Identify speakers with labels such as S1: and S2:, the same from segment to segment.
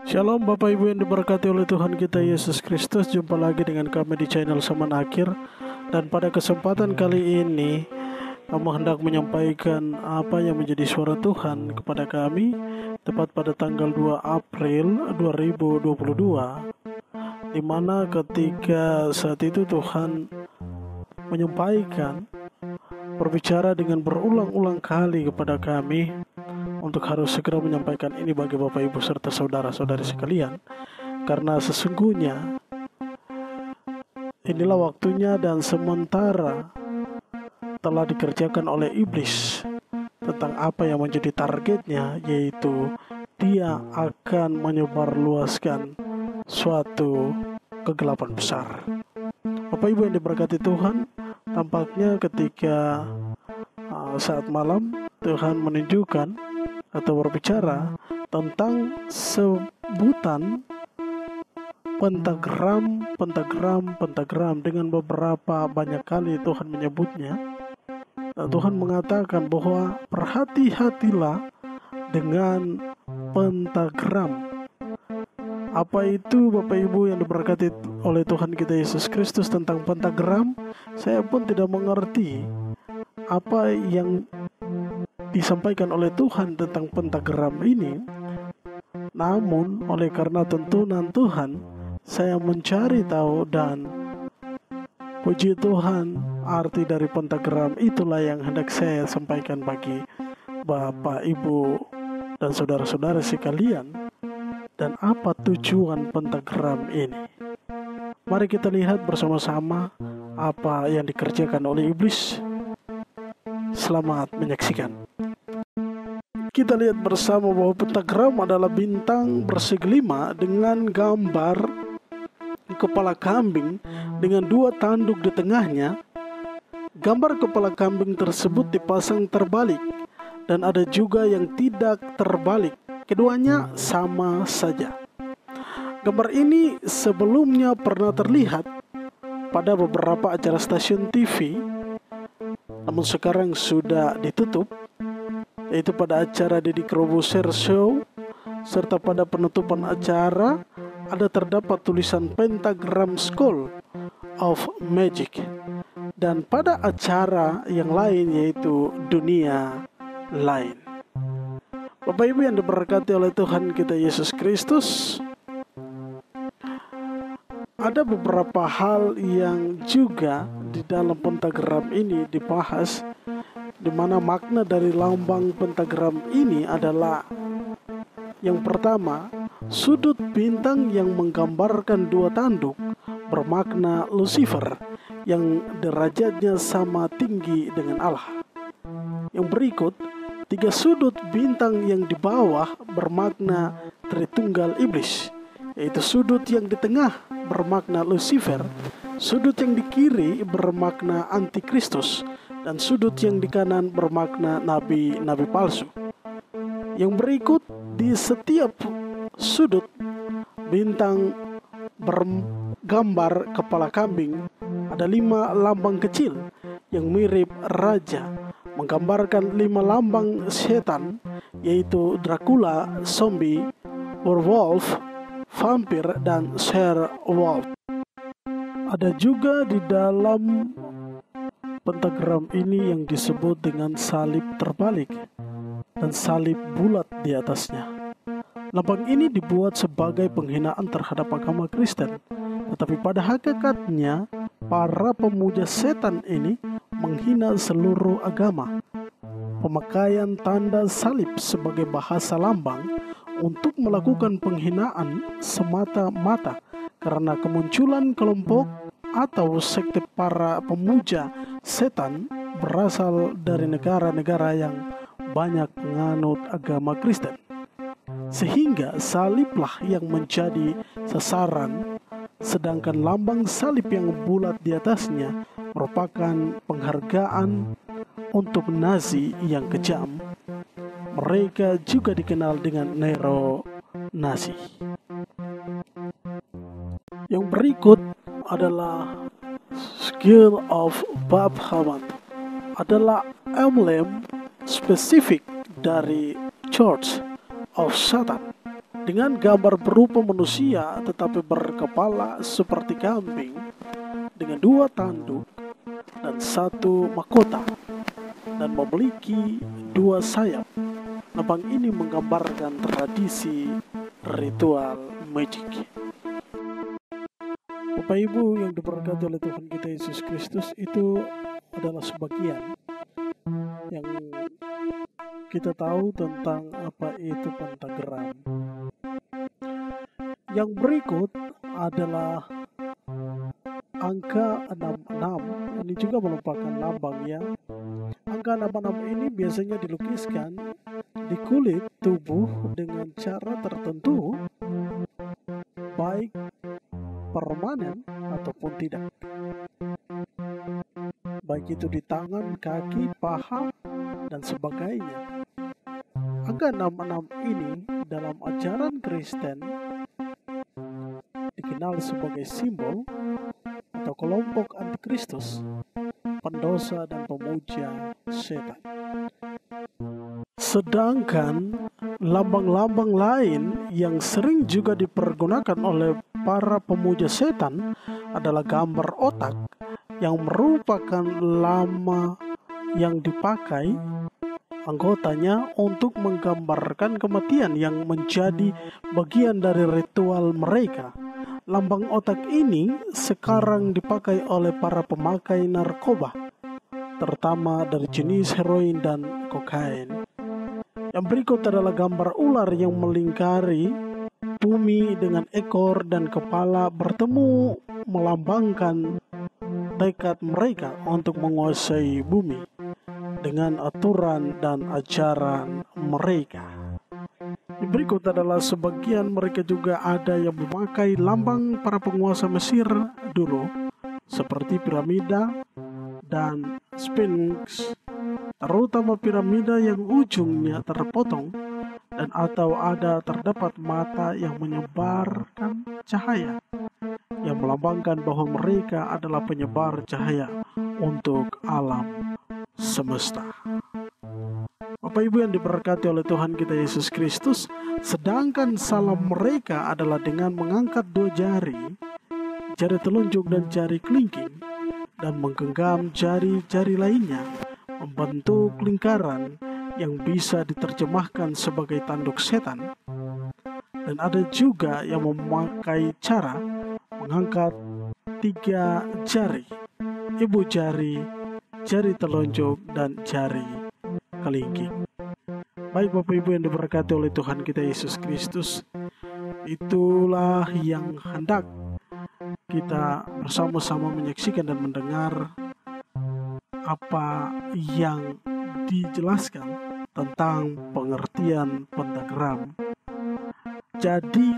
S1: Shalom Bapak Ibu yang diberkati oleh Tuhan kita Yesus Kristus. Jumpa lagi dengan kami di channel Zaman Akhir. Dan pada kesempatan kali ini kami hendak menyampaikan apa yang menjadi suara Tuhan kepada kami, tepat pada tanggal 2 April 2022, di mana ketika saat itu Tuhan menyampaikan, berbicara dengan berulang-ulang kali kepada kami untuk harus segera menyampaikan ini bagi Bapak Ibu serta saudara-saudari sekalian, karena sesungguhnya inilah waktunya dan sementara telah dikerjakan oleh iblis tentang apa yang menjadi targetnya, yaitu dia akan menyebarluaskan suatu kegelapan besar. Bapak Ibu yang diberkati Tuhan, tampaknya ketika saat malam Tuhan menunjukkan atau berbicara tentang sebutan pentagram dengan beberapa banyak kali Tuhan menyebutnya. Dan Tuhan mengatakan bahwa berhati-hatilah dengan pentagram. Apa itu Bapak Ibu yang diberkati oleh Tuhan kita Yesus Kristus tentang pentagram? Saya pun tidak mengerti apa yang disampaikan oleh Tuhan tentang pentagram ini. Namun oleh karena tuntunan Tuhan, saya mencari tahu, dan puji Tuhan, arti dari pentagram itulah yang hendak saya sampaikan bagi Bapak, Ibu, dan saudara-saudara sekalian. Dan apa tujuan pentagram ini? Mari kita lihat bersama-sama apa yang dikerjakan oleh iblis. Selamat menyaksikan. Kita lihat bersama bahwa pentagram adalah bintang bersegi 5 dengan gambar kepala kambing dengan 2 tanduk di tengahnya. Gambar kepala kambing tersebut dipasang terbalik, dan ada juga yang tidak terbalik. Keduanya sama saja. Gambar ini sebelumnya pernah terlihat pada beberapa acara stasiun TV, namun sekarang sudah ditutup, yaitu pada acara Deddy Corbuzier Show, serta pada penutupan acara ada terdapat tulisan Pentagram School of Magic, dan pada acara yang lain yaitu Dunia Lain. Bapak Ibu yang diberkati oleh Tuhan kita Yesus Kristus, ada beberapa hal yang juga di dalam pentagram ini dibahas, di mana makna dari lambang pentagram ini adalah yang pertama, sudut bintang yang menggambarkan 2 tanduk bermakna Lucifer yang derajatnya sama tinggi dengan Allah. Yang berikut, 3 sudut bintang yang di bawah bermakna Tritunggal Iblis, yaitu sudut yang di tengah bermakna Lucifer, sudut yang di kiri bermakna Antikristus, dan sudut yang di kanan bermakna nabi-nabi palsu. Yang berikut, di setiap sudut bintang bergambar kepala kambing ada 5 lambang kecil yang mirip raja, menggambarkan 5 lambang setan, yaitu Dracula, zombie, werewolf, vampir, dan werewolf. Ada juga di dalam pentagram ini yang disebut dengan salib terbalik dan salib bulat di atasnya. Lambang ini dibuat sebagai penghinaan terhadap agama Kristen, tetapi pada hakikatnya para pemuja setan ini menghina seluruh agama. Pemakaian tanda salib sebagai bahasa lambang untuk melakukan penghinaan semata-mata karena kemunculan kelompok atau sekte para pemuja setan berasal dari negara-negara yang banyak menganut agama Kristen, sehingga saliblah yang menjadi sasaran, sedangkan lambang salib yang bulat di atasnya merupakan penghargaan untuk Nazi yang kejam. Mereka juga dikenal dengan Nero Nazi. Yang berikut adalah Skill of Baphomet, adalah emblem spesifik dari Church of Satan, dengan gambar berupa manusia tetapi berkepala seperti kambing, dengan 2 tanduk dan 1 mahkota, dan memiliki 2 sayap. Lambang ini menggambarkan tradisi ritual magic. Bapak Ibu yang diberkati oleh Tuhan kita Yesus Kristus, itu adalah sebagian yang kita tahu tentang apa itu pentagram. Yang berikut adalah angka 66. Ini juga merupakan lambang ya. Angka 66 ini biasanya dilukiskan di kulit tubuh dengan cara tertentu, baik permanen ataupun tidak, baik itu di tangan, kaki, paha, dan sebagainya. Angka 66 ini dalam ajaran Kristen dikenal sebagai simbol atau kelompok antikristus, pendosa dan pemuja setan. Sedangkan lambang-lambang lain yang sering juga dipergunakan oleh para pemuja setan adalah gambar otak, yang merupakan lama yang dipakai anggotanya untuk menggambarkan kematian yang menjadi bagian dari ritual mereka. Lambang otak ini sekarang dipakai oleh para pemakai narkoba, terutama dari jenis heroin dan kokain. Yang berikut adalah gambar ular yang melingkari bumi dengan ekor dan kepala bertemu, melambangkan tekad mereka untuk menguasai bumi dengan aturan dan ajaran mereka. Yang berikut adalah sebagian mereka juga ada yang memakai lambang para penguasa Mesir dulu, seperti piramida dan Sphinx, terutama piramida yang ujungnya terpotong dan atau ada terdapat mata yang menyebarkan cahaya, yang melambangkan bahwa mereka adalah penyebar cahaya untuk alam semesta. Bapak Ibu yang diberkati oleh Tuhan kita Yesus Kristus, sedangkan salam mereka adalah dengan mengangkat 2 jari, jari telunjuk dan jari kelingking, dan menggenggam jari-jari lainnya, membentuk lingkaran yang bisa diterjemahkan sebagai tanduk setan. Dan ada juga yang memakai cara mengangkat 3 jari, ibu jari, jari telunjuk, dan jari kelingking. Baik Bapak Ibu yang diberkati oleh Tuhan kita Yesus Kristus, itulah yang hendak kita bersama-sama menyaksikan dan mendengar apa yang dijelaskan tentang pengertian pentagram. Jadi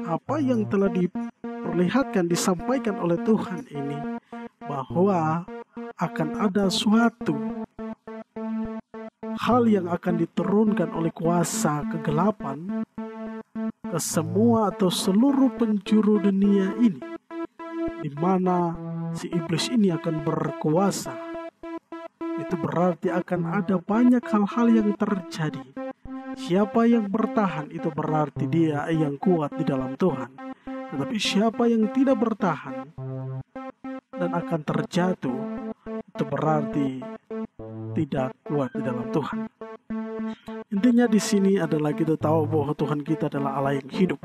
S1: apa yang telah diperlihatkan, disampaikan oleh Tuhan ini, bahwa akan ada suatu hal yang akan diturunkan oleh kuasa kegelapan ke semua atau seluruh penjuru dunia ini, di mana si iblis ini akan berkuasa. Itu berarti akan ada banyak hal-hal yang terjadi. Siapa yang bertahan itu berarti dia yang kuat di dalam Tuhan. Tetapi siapa yang tidak bertahan dan akan terjatuh, itu berarti tidak kuat di dalam Tuhan. Intinya di sini adalah kita tahu bahwa Tuhan kita adalah Allah yang hidup.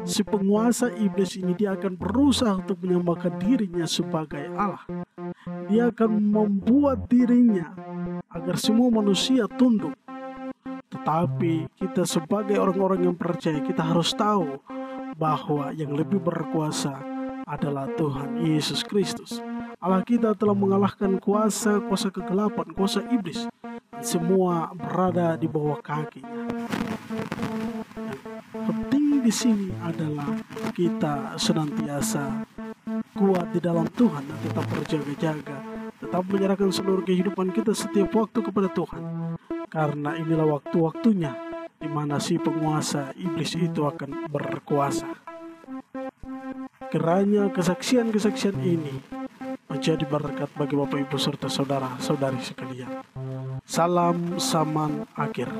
S1: Si penguasa iblis ini dia akan berusaha untuk menyamakan dirinya sebagai Allah. Dia akan membuat dirinya agar semua manusia tunduk. Tetapi kita sebagai orang-orang yang percaya, kita harus tahu bahwa yang lebih berkuasa adalah Tuhan Yesus Kristus. Allah kita telah mengalahkan kuasa kegelapan, kuasa iblis. Semua berada di bawah kakinya. Yang penting di sini adalah kita senantiasa kuat di dalam Tuhan dan tetap berjaga-jaga, tetap menyerahkan seluruh kehidupan kita setiap waktu kepada Tuhan. Karena inilah waktu-waktunya di mana si penguasa iblis itu akan berkuasa. Kiranya kesaksian-kesaksian ini menjadi berkat bagi Bapak Ibu serta saudara-saudari sekalian. Salam zaman akhir.